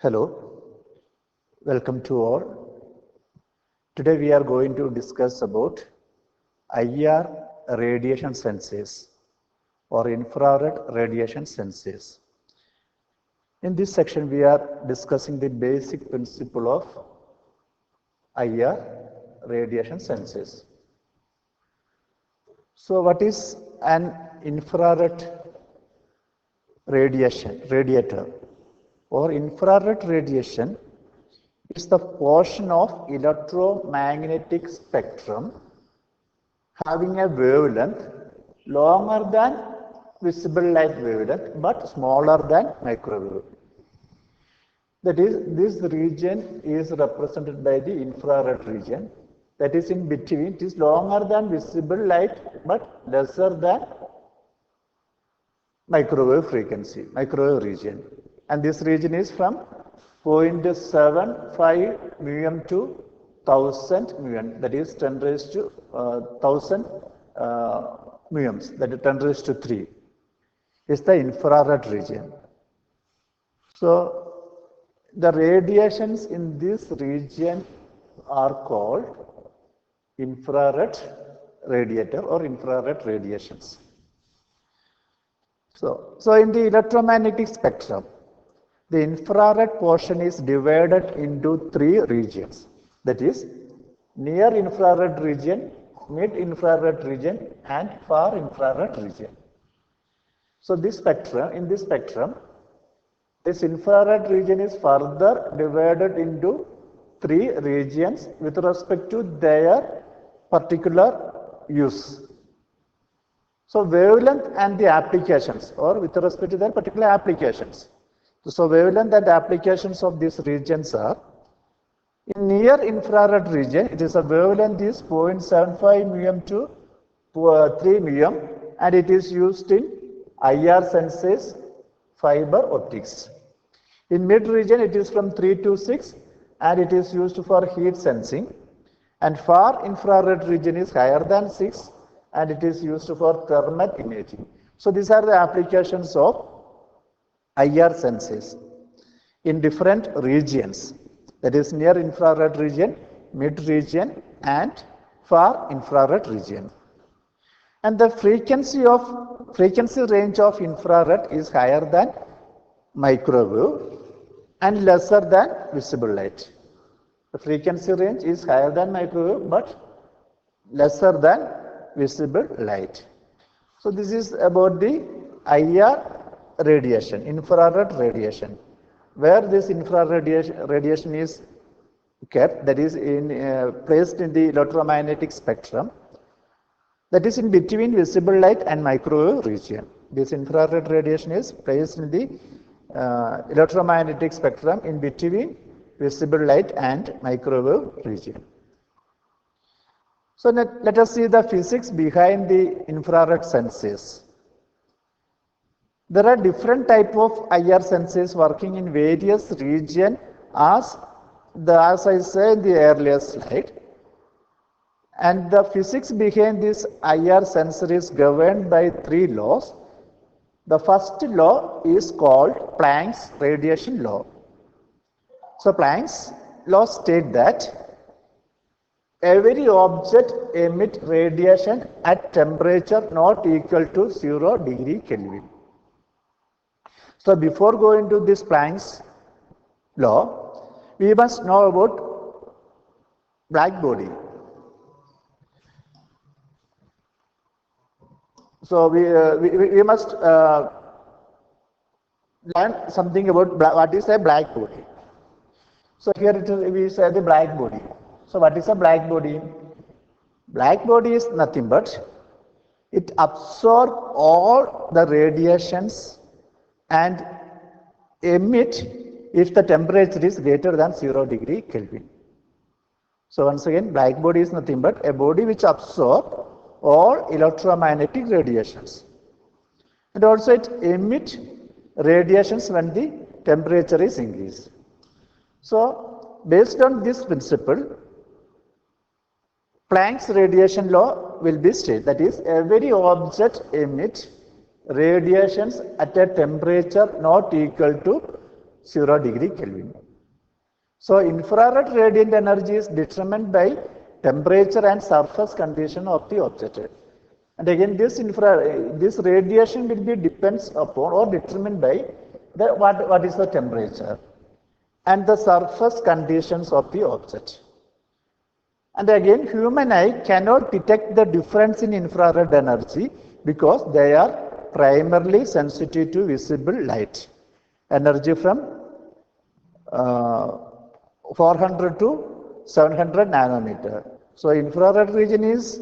Hello, welcome to all. Today we are going to discuss about IR radiation sensors or infrared radiation sensors. In this section we are discussing the basic principle of IR radiation sensors. So what is an infrared radiator or infrared radiation is the portion of electromagnetic spectrum having a wavelength longer than visible light wavelength but smaller than microwave. That is, this region is represented by the infrared region. That is in between. It is longer than visible light but lesser than microwave frequency, microwave region. And this region is from 0.75 μm to 1000 μm, that is 10 raised to 1000 μms, that is 10 raised to 3, is the infrared region. So the radiations in this region are called infrared radiator or infrared radiations. So in the electromagnetic spectrum, the infrared portion is divided into three regions. That is, near infrared region, mid infrared region, and far infrared region. So this spectrum, this infrared region is further divided into three regions with respect to their particular use. So wavelength and the applications, or with respect to their particular applications. So wavelength and applications of these regions are, in near infrared region, it is a wavelength is 0.75 μm to 3 μm, and it is used in IR sensors, fiber optics. In mid region, it is from 3 to 6, and it is used for heat sensing. And far infrared region is higher than 6, and it is used for thermal imaging. So these are the applications of IR sensors in different regions, that is near infrared region, mid region, and far infrared region. And the frequency range of infrared is higher than microwave and lesser than visible light. The frequency range is higher than microwave but lesser than visible light. So this is about the IR radiation, infrared radiation, where this infrared radiation is kept, that is placed in the electromagnetic spectrum, that is in between visible light and microwave region. This infrared radiation is placed in the electromagnetic spectrum in between visible light and microwave region. So let us see the physics behind the infrared sensors. There are different types of IR sensors working in various regions as I said in the earlier slide. And the physics behind this IR sensor is governed by three laws. The first law is called Planck's radiation law. So Planck's law states that every object emits radiation at temperature not equal to 0 degree Kelvin. So before going to this Planck's law, we must know about black body. So we must learn something about what is a black body. So here we say the black body. So what is a black body? Black body is nothing but it absorbs all the radiations and emit if the temperature is greater than 0 degree Kelvin. So once again, black body is nothing but a body which absorbs all electromagnetic radiations. And also it emits radiations when the temperature is increased. So based on this principle, Planck's radiation law will be stated, that is, every object emits radiations at a temperature not equal to 0 degree Kelvin. So infrared radiant energy is determined by temperature and surface condition of the object. And again, this radiation will be depends upon or determined by what is the temperature and the surface conditions of the object. And again, human eye cannot detect the difference in infrared energy because they are primarily sensitive to visible light. Energy from 400 to 700 nanometer. So infrared region is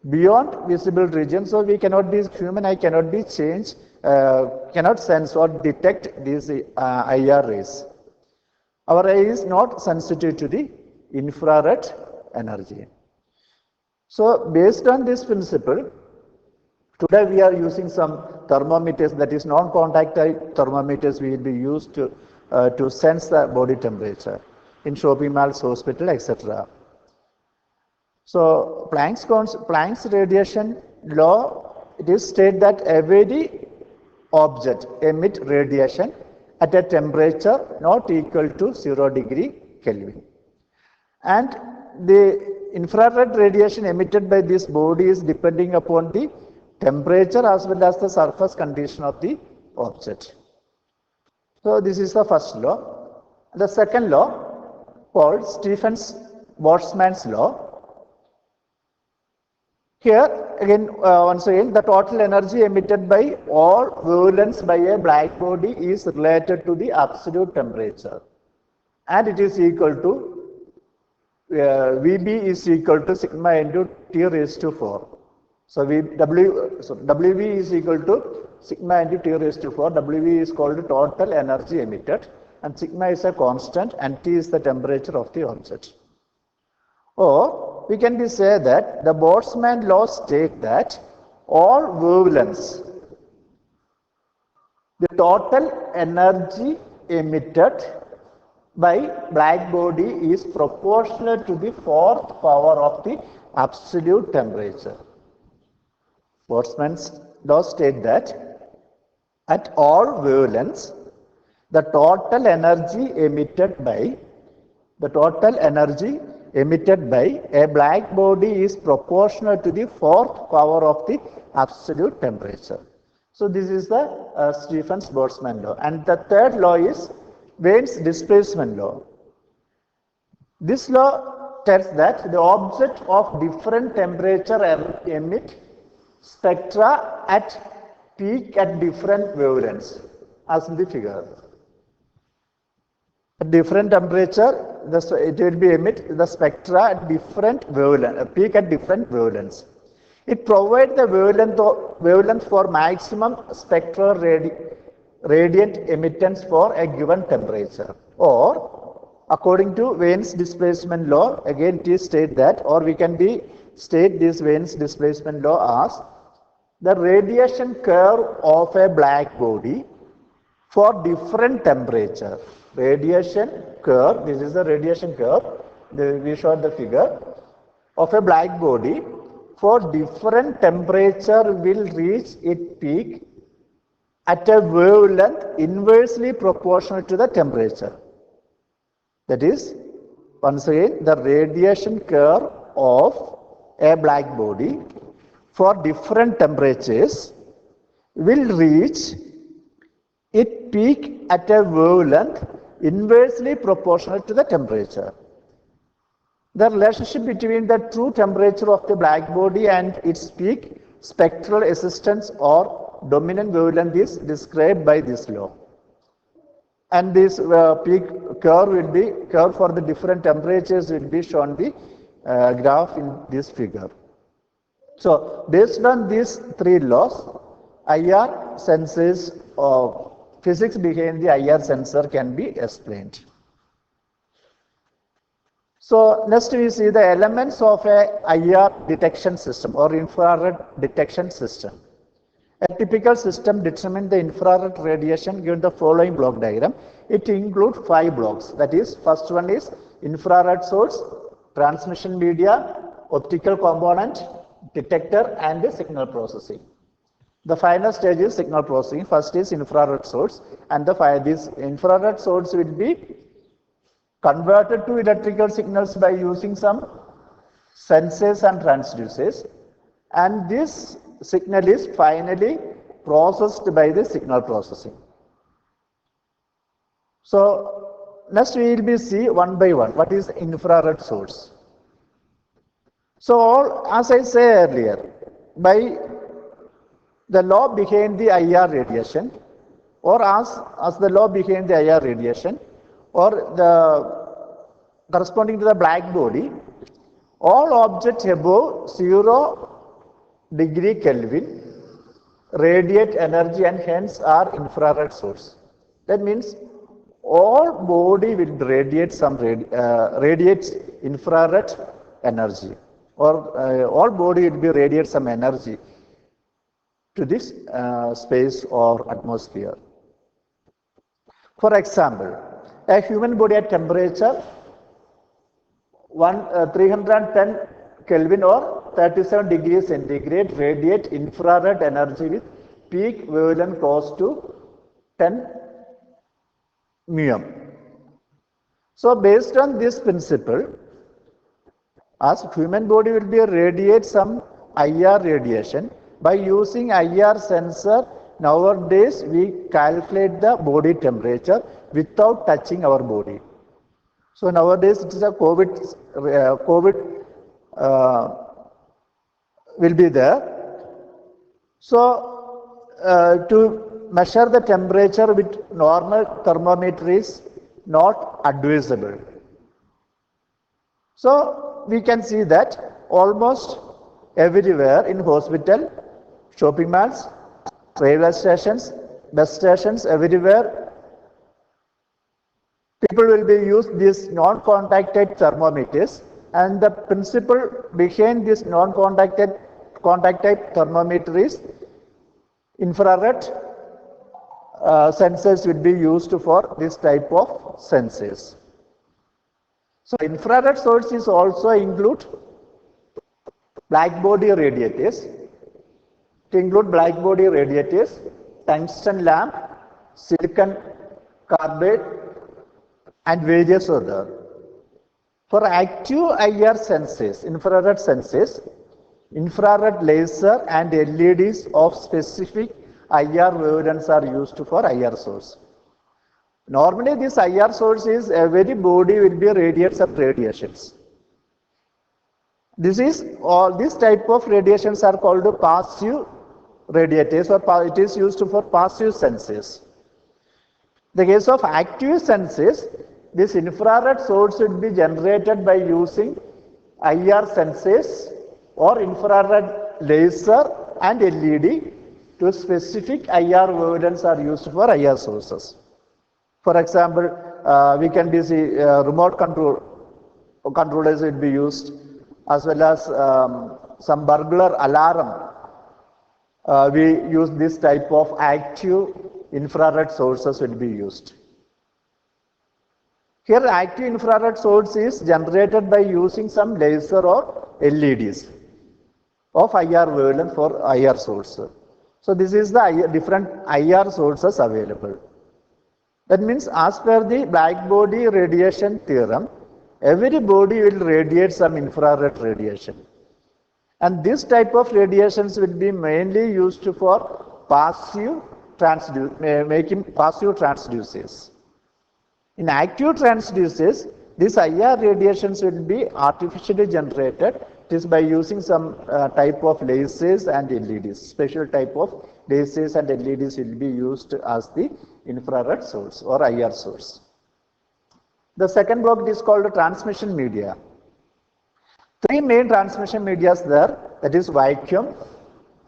beyond visible region, so we cannot be, human eye cannot be changed, cannot sense or detect these IR rays. Our eye is not sensitive to the infrared energy. So based on this principle, today we are using some thermometers, that is non-contact type thermometers we will be used to sense the body temperature in shopping malls, hospital, etc. So Planck's radiation law, it is stated that every object emit radiation at a temperature not equal to 0 degree Kelvin. And the infrared radiation emitted by this body is depending upon the temperature as well as the surface condition of the object. So this is the first law. The second law, called Stephen-Boltzmann's law. Here again, once again, the total energy emitted by all wavelengths by a black body is related to the absolute temperature, and it is equal to Vb is equal to sigma into T raised to 4. So Wv is equal to sigma into T raised to 4. Wv is called total energy emitted, and sigma is a constant, and T is the temperature of the object. Or we can say that the Boltzmann law states that all wavelengths, the total energy emitted by black body is proportional to the fourth power of the absolute temperature. Boltzmann's law states that at all wavelengths, the total energy emitted by a black body is proportional to the fourth power of the absolute temperature. So this is the Stephen-Boltzmann law. And the third law is Wien's displacement law. This law tells that the object of different temperature emit spectra at peak at different wavelengths, as in the figure. At different temperature, it will be emit the spectra at different wavelength, peak at different wavelengths. It provides the wavelength for maximum spectral radiant emittance for a given temperature. Or, according to Wien's displacement law, again it is stated that, or we can state this Wien's displacement law as the radiation curve of a black body for different temperature. Radiation curve, this is the radiation curve, we showed the figure, of a black body for different temperature will reach its peak at a wavelength inversely proportional to the temperature. That is, once again, the radiation curve of a black body for different temperatures will reach its peak at a wavelength inversely proportional to the temperature. The relationship between the true temperature of the black body and its peak spectral resistance or dominant wavelength is described by this law. And this peak curve for the different temperatures will be shown the graph in this figure. So based on these three laws, IR sensors of physics behind the IR sensor can be explained. So next we see the elements of a IR detection system or infrared detection system. A typical system determines the infrared radiation given the following block diagram. It includes 5 blocks. That is, first one is infrared source, transmission media, optical component, detector, and the signal processing. The final stage is signal processing. First is infrared source, and this infrared source will be converted to electrical signals by using some sensors and transducers, and this signal is finally processed by the signal processing. So next we will be see one by one what is infrared source. So as I said earlier, by the law behind the IR radiation, or as the law behind the IR radiation, or the corresponding to the black body, all objects above 0 degree Kelvin radiate energy and hence are infrared source. That means all body will radiate radiates infrared energy, or all body will be radiate some energy to this space or atmosphere. For example, a human body at temperature 310 Kelvin or 37 degrees centigrade radiate infrared energy with peak wavelength close to 10 μm. So based on this principle, as human body will be radiate some IR radiation, by using IR sensor, nowadays we calculate the body temperature without touching our body. So nowadays it is a COVID will be there. So to measure the temperature with normal thermometer is not advisable. So we can see that almost everywhere in hospital, shopping malls, railway stations, bus stations, everywhere people will be use these non-contacted thermometers, and the principle behind this non-contacted thermometer is infrared sensors will be used for this type of sensors. So infrared sources also include black body radiators. To include black body radiators, tungsten lamp, silicon carbide, and various other. For active IR sensors, infrared sensors, infrared laser and LEDs of specific IR wavelengths are used for IR source. Normally this IR source is every body will be radiates of radiations. This type of radiations are called passive radiators, or it is used for passive sensors. In the case of active sensors, this infrared source will be generated by using IR sensors or infrared laser and LED to specific IR wavelengths are used for IR sources. For example, we can see remote controllers will be used, as well as some burglar alarm. We use this type of active infrared sources will be used. Here active infrared source is generated by using some laser or LEDs of IR wavelength for IR source. So this is the different IR sources available. That means as per the black body radiation theorem, every body will radiate some infrared radiation. And this type of radiations will be mainly used for making passive transducers. In active transducers, these IR radiations will be artificially generated. It is by using some type of lasers and LEDs. Special type of lasers and LEDs will be used as the infrared source or IR source. The second block is called transmission media. Three main transmission media there, that is vacuum,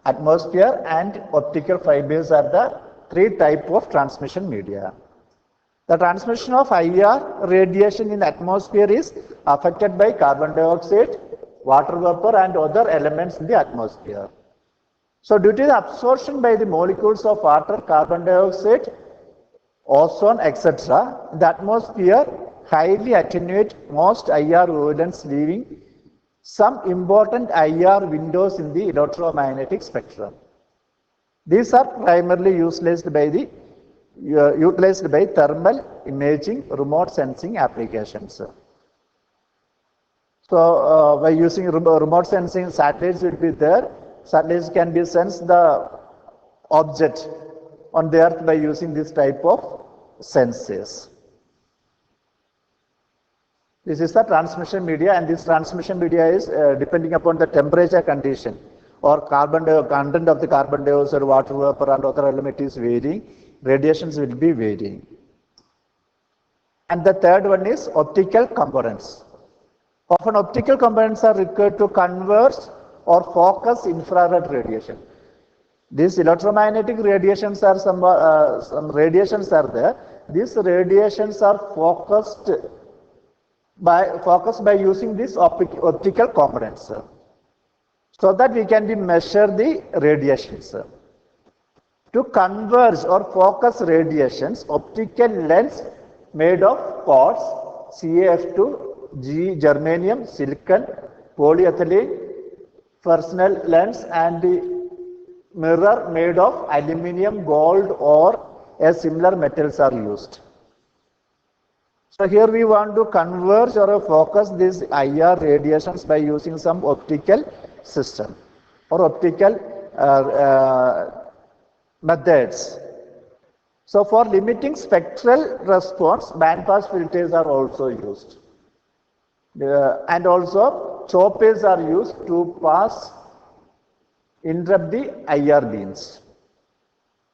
atmosphere and optical fibers are the three types of transmission media. The transmission of IR radiation in atmosphere is affected by carbon dioxide, water vapor and other elements in the atmosphere. So due to the absorption by the molecules of water, carbon dioxide, ozone, etc., the atmosphere highly attenuate most IR wavelengths, leaving some important IR windows in the electromagnetic spectrum. These are primarily utilized by thermal imaging, remote sensing applications. So by using remote sensing, satellites will be there. Satellites can be sense the object on the earth by using this type of senses. This is the transmission media, and this transmission media is depending upon the temperature condition or content of the carbon dioxide, water vapor, and other element is varying. Radiations will be varying. And the third one is optical components. Often optical components are required to converge or focus infrared radiation. These electromagnetic radiations are some radiations are there. These radiations are focused by using these optical components, so that we can measure the radiations. To converge or focus radiations, optical lens made of quartz, CaF2, germanium, silicon, polyethylene, Fresnel lens, and the mirror made of aluminum, gold, or a similar metals are used. So here we want to converge or focus these IR radiations by using some optical system or optical methods. So for limiting spectral response, bandpass filters are also used. And also chopers are used to interrupt the IR beams.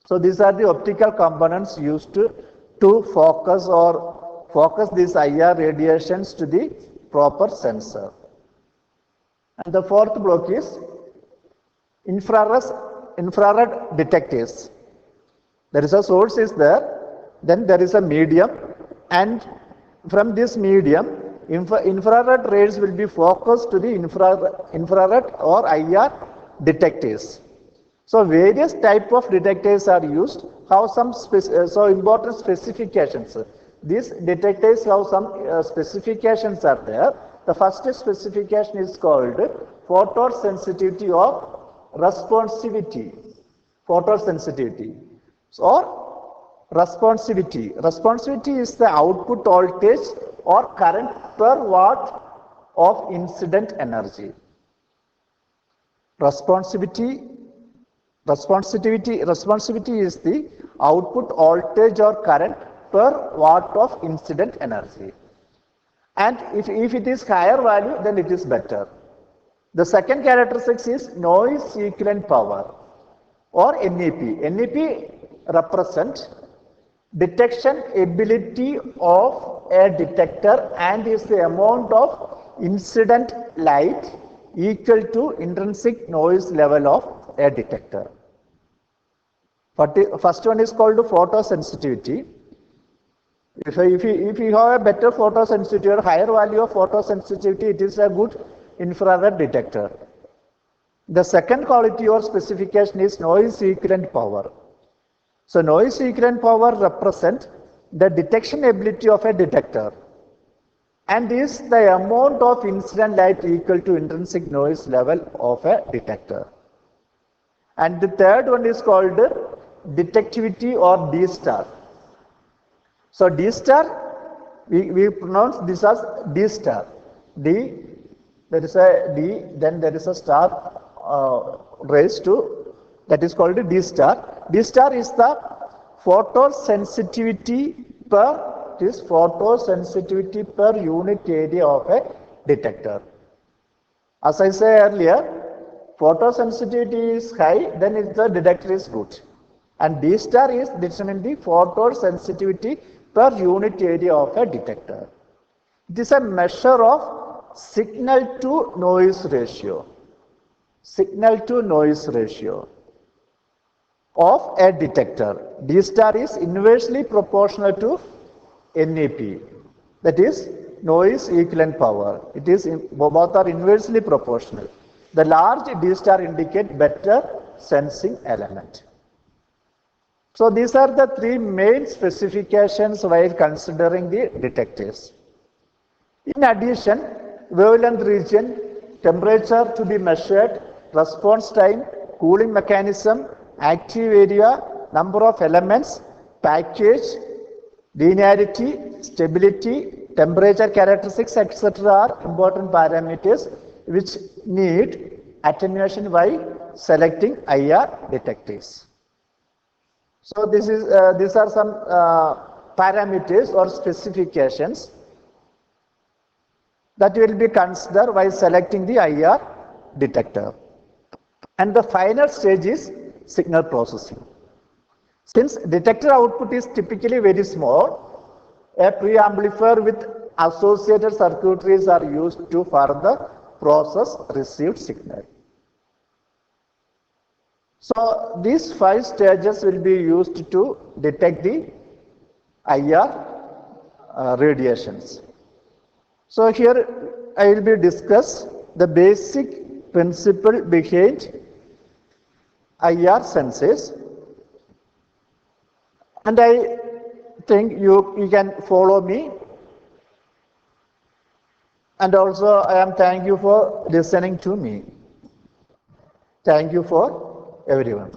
So these are the optical components used to focus these IR radiations to the proper sensor. And the fourth block is infrared detectors. There is a source is there, then there is a medium, and from this medium, infrared rays will be focused to the infrared or IR detectors. So various type of detectors are used, have some important specifications. These detectors have some specifications are there. The first specification is called photosensitivity or responsivity. Photosensitivity or responsivity. Responsivity is the output voltage or current per watt of incident energy. Responsivity is the output voltage or current per watt of incident energy. And if it is higher value, then it is better. The second characteristic is noise equivalent power or NEP. NEP represents detection ability of a detector and is the amount of incident light equal to intrinsic noise level of a detector. First one is called photosensitivity. If you have a better photosensitivity or higher value of photosensitivity, it is a good infrared detector. The second quality or specification is noise equivalent power. So noise equivalent power represents the detection ability of a detector and is the amount of incident light equal to intrinsic noise level of a detector. And the third one is called detectivity or D star. So D star, we pronounce this as D star. D, there is a D, then there is a star raised to, that is called D star. D star is the photosensitivity per unit area of a detector. As I said earlier, photosensitivity is high, then the detector is good. And D star is determining the photosensitivity per unit area of a detector. It is a measure of signal to noise ratio. Signal to noise ratio of a detector. D star is inversely proportional to NEP, that is noise equivalent power. It is both are inversely proportional. The large D star indicate better sensing element. So these are the three main specifications while considering the detectors. In addition, wavelength region, temperature to be measured, response time, cooling mechanism, active area, number of elements, package, linearity, stability, temperature characteristics, etc. are important parameters which need attenuation by selecting IR detectors. So these are some parameters or specifications that will be considered while selecting the IR detector. And the final stage is signal processing. Since detector output is typically very small, a preamplifier with associated circuitries are used to further process received signal. So these 5 stages will be used to detect the IR radiations. So here I will be discuss the basic principle behind IR sensors, and I think you can follow me, and also I am thank you for listening to me. Thank you for everyone.